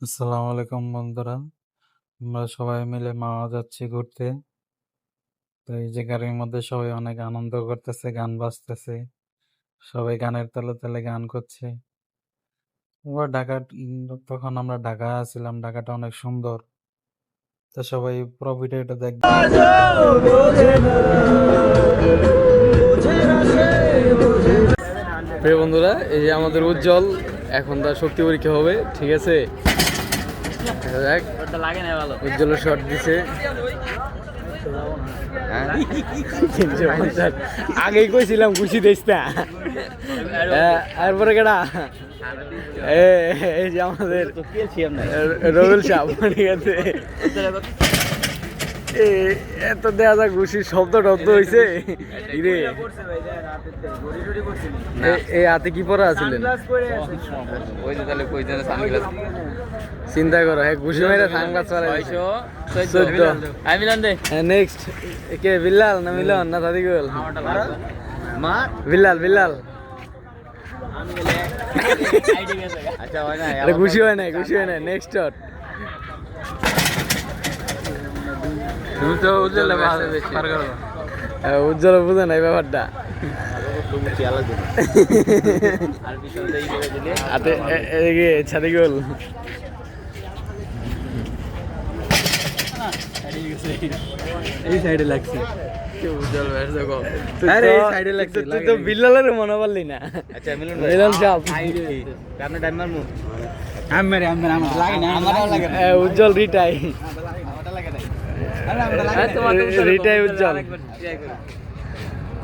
আসসালামু আলাইকুম বন্ধুরা, আমরা সবাই মিলে মাওয়া যাচ্ছি ঘুরতে। তো এই যে গাড়ির মধ্যে সবাই অনেক আনন্দ করতেছে, গান বাজতেছে, সবাই গানের তালে তালে গান করছে। তখন আমরা ঢাকায় আছিলাম, ঢাকাটা অনেক সুন্দর। তো সবাই পুরো ভিডিওটা দেখবেন। প্রিয় বন্ধুরা, এই যে আমাদের উজ্জ্বল, এখন তার শক্তি পরীক্ষা হবে, ঠিক আছে? উজ্জ্বলের শট দিছে। আগেই কইছিলাম খুশি দিস না। এরপরে কেডা এই যে আমাদের রবিল সাহ, ঠিক আছে? এত দেয়া যাক ঘুষির শব্দ টব্দ হয়েছে। এই হাতে কি পরা আছিলেন? চিন্তা করো, হ্যাঁ ঘুষি মেরে সানগ্লাস পরাই 14। নেক্সট কে, বিল্লাল না মিলন না সাদিকুল? বিল্লাল খুশি হয় নাই। Next shot. তুমি তো উজ্জ্বল বুঝে নাই ব্যাপারটা। সাদিকুল এই সাইডে লাগছে। তুই তো বিল্লালের মনে পারলি না। মিলন সাহেব উজ্জ্বল রিটাই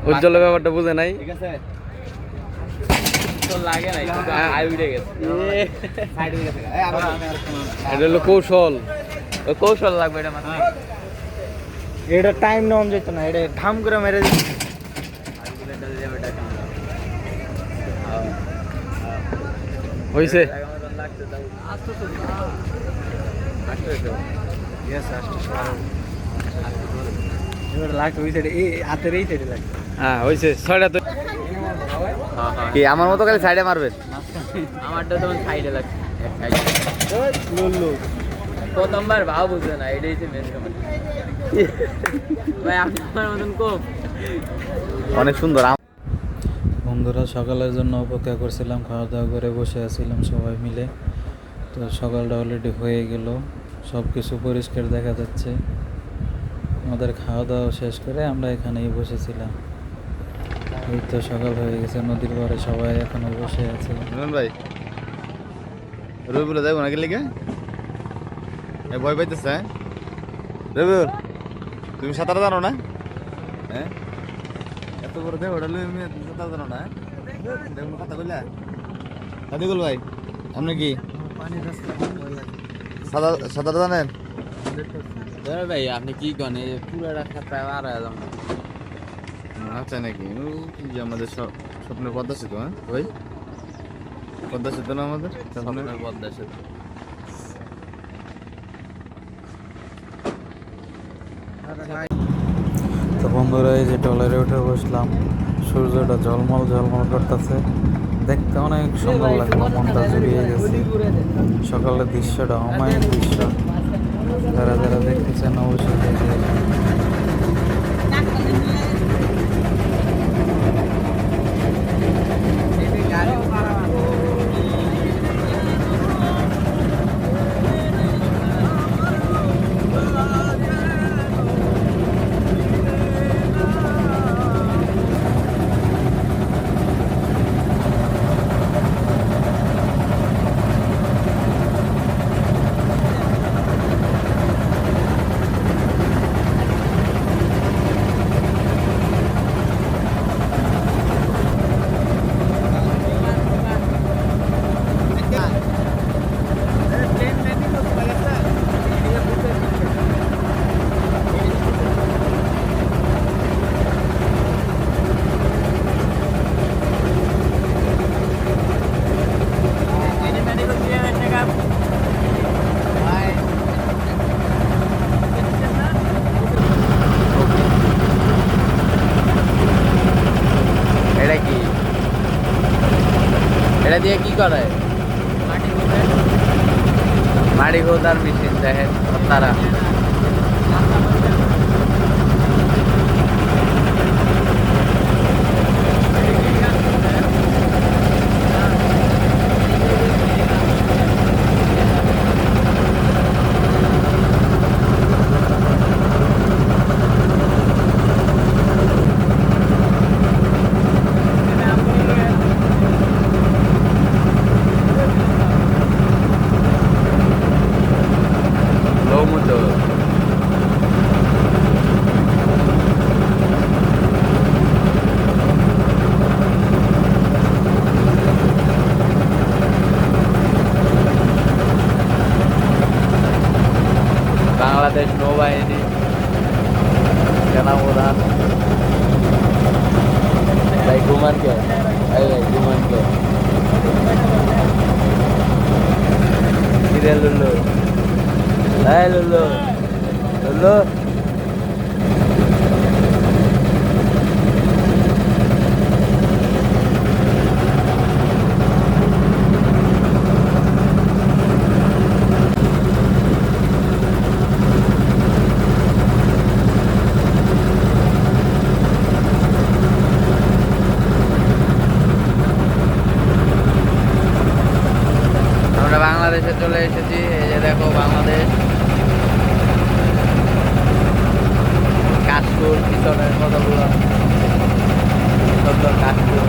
উজ্জ্বলের ব্যাপারটা বুঝে নাই। এটা হলো কৌশল লাগবে। এটা টাইম নেওয়া যেত না, এটা ধাম করে মেরে হয়েছে। হ্যাঁ হয়েছে। ছয়টা তো কি আমার মতো খালি সাইডে মারবেন? আমারটা তখন সাইডে লাগছে। প্রথমবার ভাব বুঝবে না, এটাই তো মেন ভাই। আপনার মতন কোপ অনেক সুন্দর। বন্ধুরা, সকালের জন্য অপেক্ষা করছিলাম, খাওয়া দাওয়া করে বসে আছিলাম সবাই মিলে। তো সকালটা অলরেডি হয়ে গেল, সব কিছু পরিষ্কার দেখা যাচ্ছে। আমাদের খাওয়া দাওয়া শেষ করে আমরা এখানেই বসেছিলাম। এই তো সকাল হয়ে গেছে, নদীর পাড়ে সবাই এখনো বসে আছে। ভাই রবিউল যাবো নাকি লিগে ভয় পাইতেছে? রবিউল, তুমি সাঁতার জানো না? হ্যাঁ, এত বড় দেখ ওটা সাঁতার জানো না? দেখুন কথা বললা সাদিকুল ভাই, আপনি কি সাঁতার জানেন? ভাই আপনি কি করেন? পুরো রাস্তা আর আচ্ছা নাকি যে আমাদের স্বপ্নের পদ্মা সেতু? হ্যাঁ ভাই, পদ্মা সেতু না আমাদের স্বপ্নের পদ্মা সেতু। তো বন্ধুরা, এই যে ট্রলারে উঠে বসলাম, সূর্যটা ঝলমল করতেছে, দেখতে অনেক সুন্দর লাগলো, মনটা জুড়িয়ে গেছে। সকালের দৃশ্যটা অমায়িক দৃশ্য। যারা যারা দেখতেছেন অবশ্যই দেখে। এটা দিয়ে কি করে? মাড়ি গোদার মেশিন দেখেন তারা mucho. বাংলাদেশ নৌবাহিনী সেনাপ্রধান ভাই ঘুমানকে ঘুমানকে কিরে লুল্লু Hey Lulu, Lulu. আমরা বাংলাদেশে চলে এসেছি এই যে দেখো বাংলাদেশ কাশফুল পিছনের কতগুলো সুন্দর কাশফুল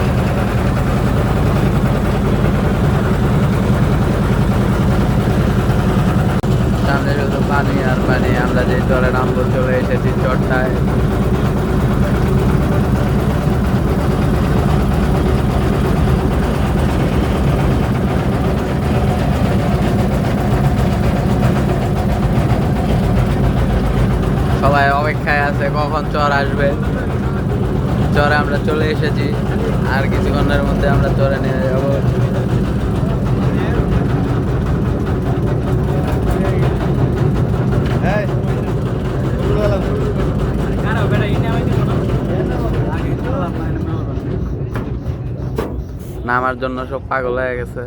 সামনে শুধু পানি আর পানি আমরা যে চরে নামবো চলে এসেছি চরটায় সবাই অপেক্ষায় আছে কখন চর আসবে চরে আমরা চলে এসেছি আর কিছুক্ষণের মধ্যে আমরা চরে নিয়ে যাব নামার জন্য সব পাগল হয়ে গেছে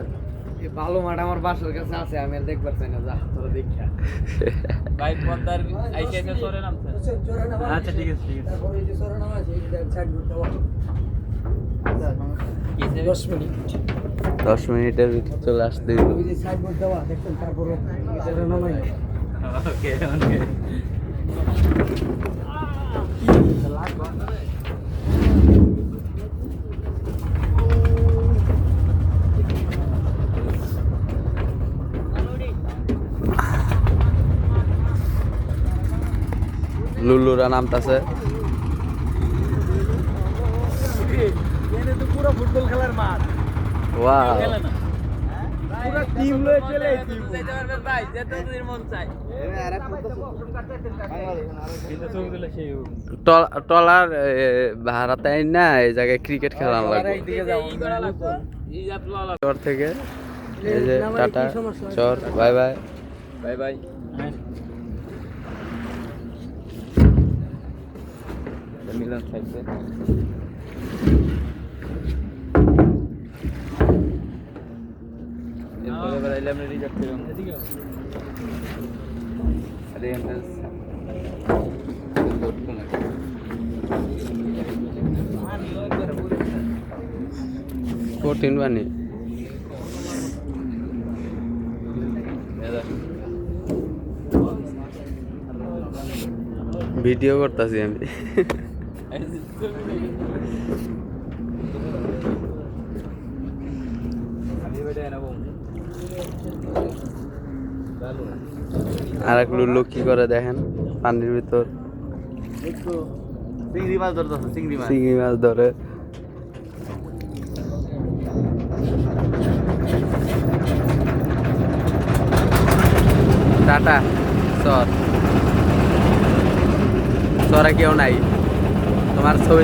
ভালো মাঠ আমার বাসার কাছে আছে আমি আর দেখবার চাই না যা তোরা দেখা ভাই পদ্মার আইসা এসে সরে নামছে আচ্ছা ঠিক আছে তারপরে এই যে সরে নাম আছে এই সাইড করতে হবে 10 মিনিট 10 মিনিটের ভিতরে চলে আসতে দিব ওই যে সাইড করতে হবে দেখছেন তারপরে এটা নামাই ওকে ওকে লুলুরা নামতাছে পুরো ফুটবল খেলার মাঠ ওয়াও পুরো টিম লয়ে চলে আইছি যেতে পারবেন ভাই যেতে দিন মন চাই টলার ভাড়াতে না এই জায়গায় ক্রিকেট খেলানো লাগবে চর থেকে এই যে টাটা চর বাই বাই বাই বাই মিলন থাকবে এরপরে বেড়াইলে আমরা রিজার্ভ করলাম আরে এন্ট্রান্স কঠিন বানি ভিডিও করতেছি আমি আর এক লুল্লু কি করে দেখেন পানির ভিতর চিংড়ি মাছ ধরতেছে চিংড়ি মাছ চিংড়ি মাছ ধরে টাটা চর চরে কেউ নাই তোমার ছবি